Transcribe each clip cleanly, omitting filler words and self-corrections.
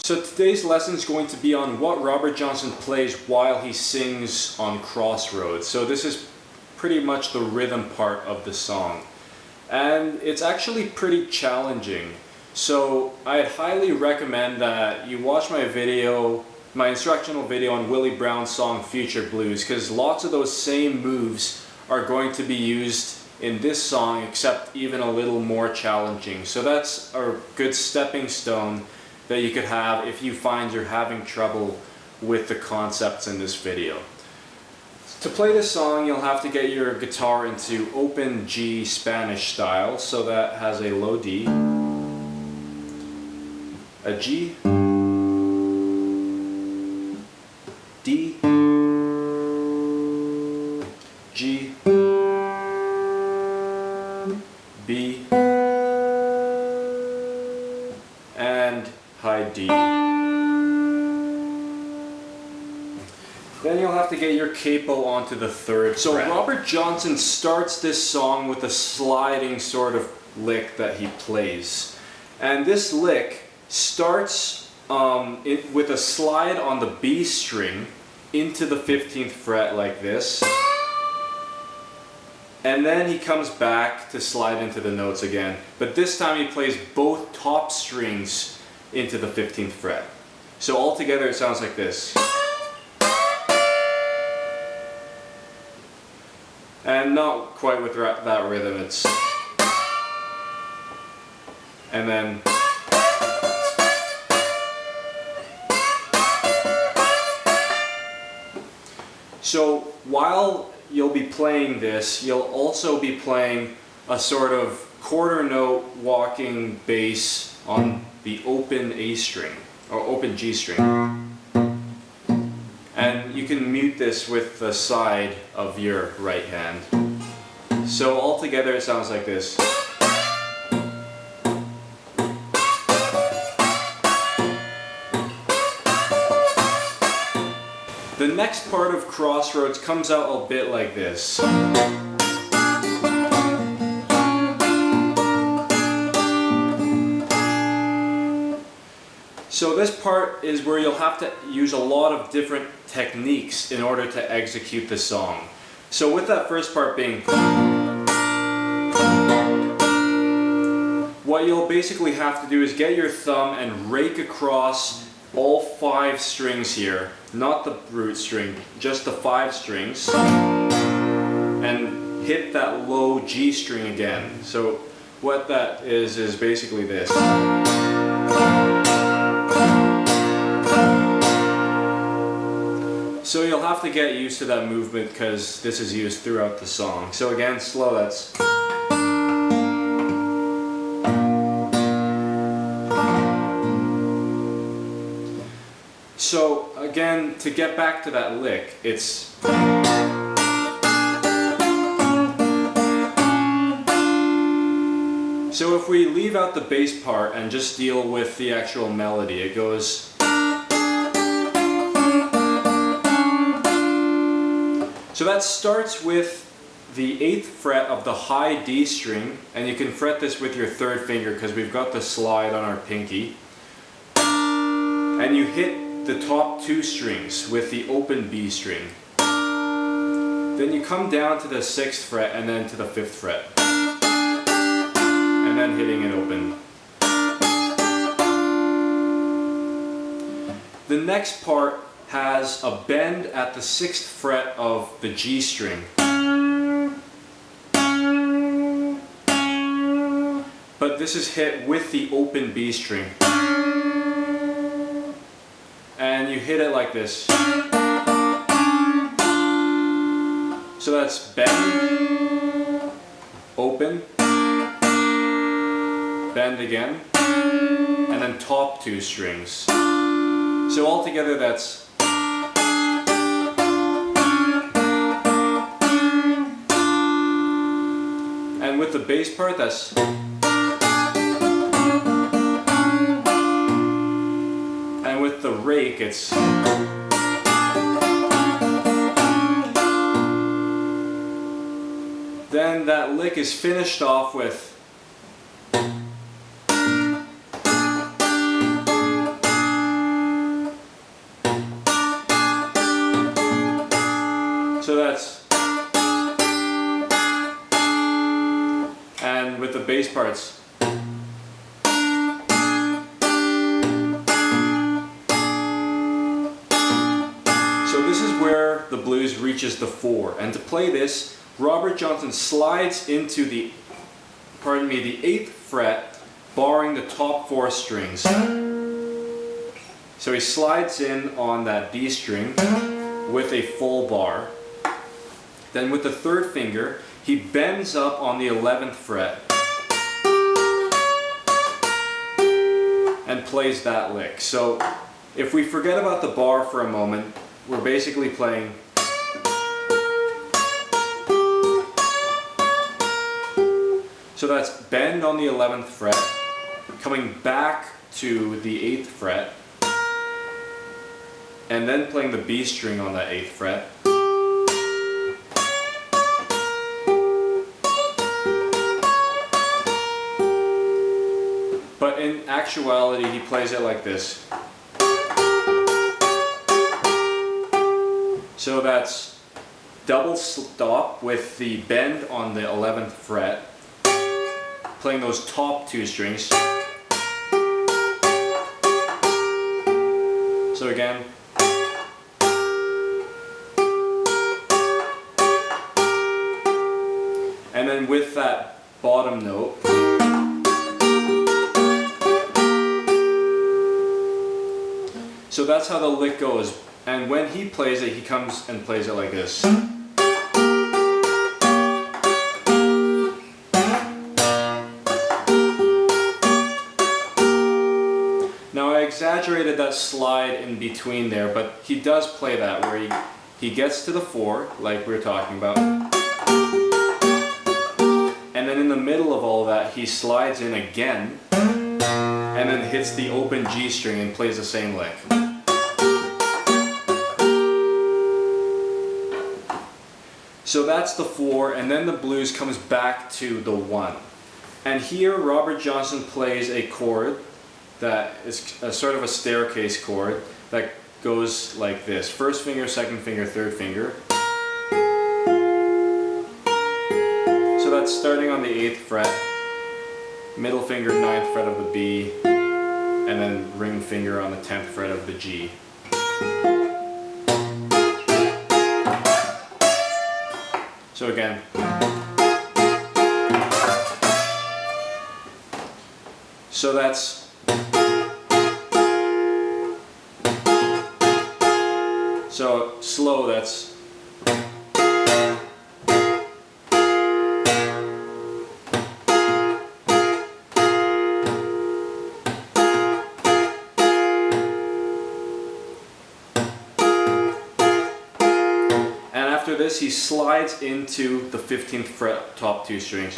So today's lesson is going to be on what Robert Johnson plays while he sings on Crossroads. So this is pretty much the rhythm part of the song. And it's actually pretty challenging. So I'd highly recommend that you watch my video, my instructional video on Willie Brown's song Future Blues, because lots of those same moves are going to be used in this song, except even a little more challenging. So that's a good stepping stone that you could have if you find you're having trouble with the concepts in this video. To play this song, you'll have to get your guitar into open G Spanish style, so that has a low D, a G, D, G, B, and high D. Then you'll have to get your capo onto the third fret. Robert Johnson starts this song with a sliding sort of lick that he plays. And this lick starts with a slide on the B string into the 15th fret like this. And then he comes back to slide into the notes again. But this time he plays both top strings into the 15th fret. So altogether it sounds like this. And not quite with that rhythm, it's... And then... So while you'll be playing this, you'll also be playing a sort of quarter note walking bass on the open A string, or open G string. And you can mute this with the side of your right hand. So altogether it sounds like this. The next part of Crossroads comes out a bit like this. So this part is where you'll have to use a lot of different techniques in order to execute the song. So with that first part being, what you'll basically have to do is get your thumb and rake across all 5 strings here, not the root string, just the 5 strings, and hit that low G string again. So what that is basically this. So you'll have to get used to that movement because this is used throughout the song. So again, slow, that's... So again, to get back to that lick, it's... So if we leave out the bass part and just deal with the actual melody, it goes... So that starts with the 8th fret of the high D string, and you can fret this with your 3rd finger because we've got the slide on our pinky. And you hit the top 2 strings with the open B string. Then you come down to the 6th fret and then to the 5th fret. And then hitting it open. The next part has a bend at the 6th fret of the G string. But this is hit with the open B string. And you hit it like this. So that's bend, open, bend again, and then top 2 strings. So altogether that's... And with the bass part, that's... And with the rake, it's... Then that lick is finished off with... bass parts. So this is where the blues reaches the 4, and to play this, Robert Johnson slides into the 8th fret, barring the top 4 strings. So he slides in on that D string with a full bar. Then with the 3rd finger, he bends up on the 11th fret and plays that lick. So if we forget about the bar for a moment, we're basically playing so that's bend on the 11th fret, coming back to the 8th fret, and then playing the B string on that 8th fret. But in actuality, he plays it like this. So that's double stop with the bend on the 11th fret, playing those top 2 strings. So again, and then with that bottom note, so that's how the lick goes. And when he plays it, he comes and plays it like this. Now I exaggerated that slide in between there, but he does play that where he gets to the 4, like we were talking about. And then in the middle of all that, he slides in again, and then hits the open G string and plays the same lick. So that's the 4, and then the blues comes back to the 1. And here Robert Johnson plays a chord that is a sort of a staircase chord that goes like this. 1st finger, 2nd finger, 3rd finger. So that's starting on the 8th fret, middle finger, 9th fret of the B, and then ring finger on the 10th fret of the G. So again, so that's so slow, that's after this, he slides into the 15th fret, top 2 strings.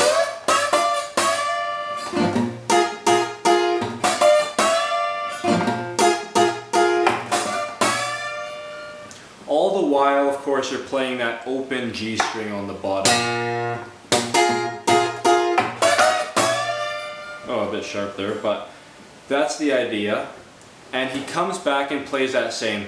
All the while, of course, you're playing that open G string on the bottom. Oh, a bit sharp there, but that's the idea. And he comes back and plays that same.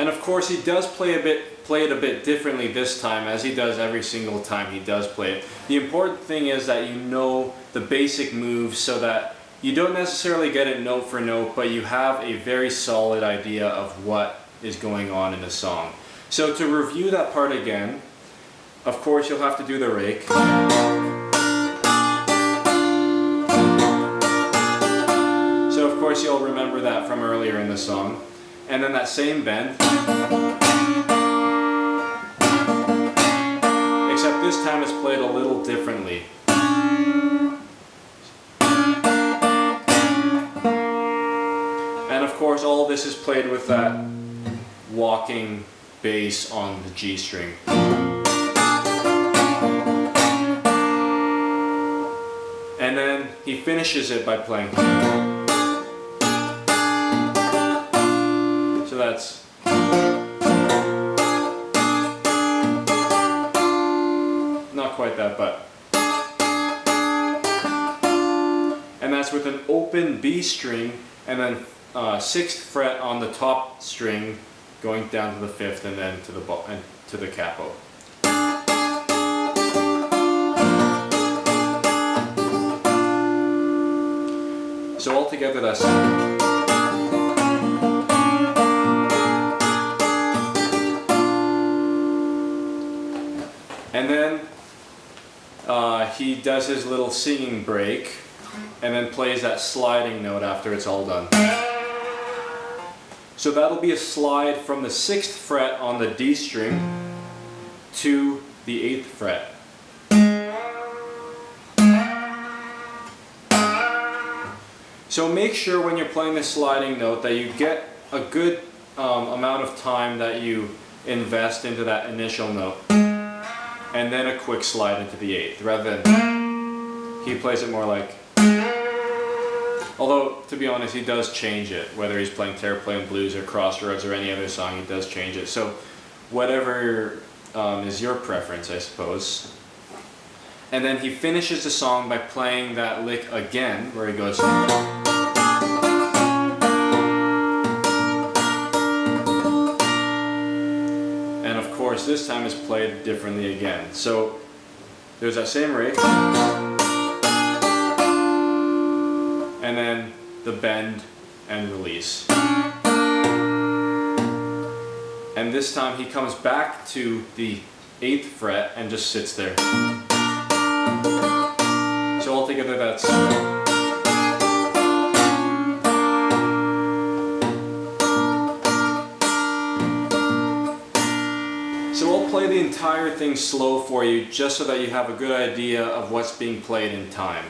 Of course, he does play it a bit differently this time, as he does every single time he does play it. The important thing is that you know the basic moves so that you don't necessarily get it note for note, but you have a very solid idea of what is going on in the song. So to review that part again, of course you'll have to do the rake. So of course you'll remember that from earlier in the song. And then that same bend, except this time it's played a little differently. And of course all this is played with that walking bass on the G string. And then he finishes it by playing. So that's not quite that, but and that's with an open B string and then 6th fret on the top string going down to the fifth, and then to the capo. So altogether that's and then he does his little singing break and then plays that sliding note after it's all done. So that'll be a slide from the 6th fret on the D string to the 8th fret. So make sure when you're playing this sliding note that you get a good amount of time that you invest into that initial note, and then a quick slide into the 8th, rather than he plays it more like, although to be honest he does change it, whether he's playing Terraplane Blues or Crossroads or any other song, he does change it. So whatever is your preference, I suppose. And then he finishes the song by playing that lick again, where he goes, and of course this time is played differently again. So there's that same break, and then the bend and release. And this time he comes back to the 8th fret and just sits there. So altogether that's so I'll play the entire thing slow for you just so that you have a good idea of what's being played in time.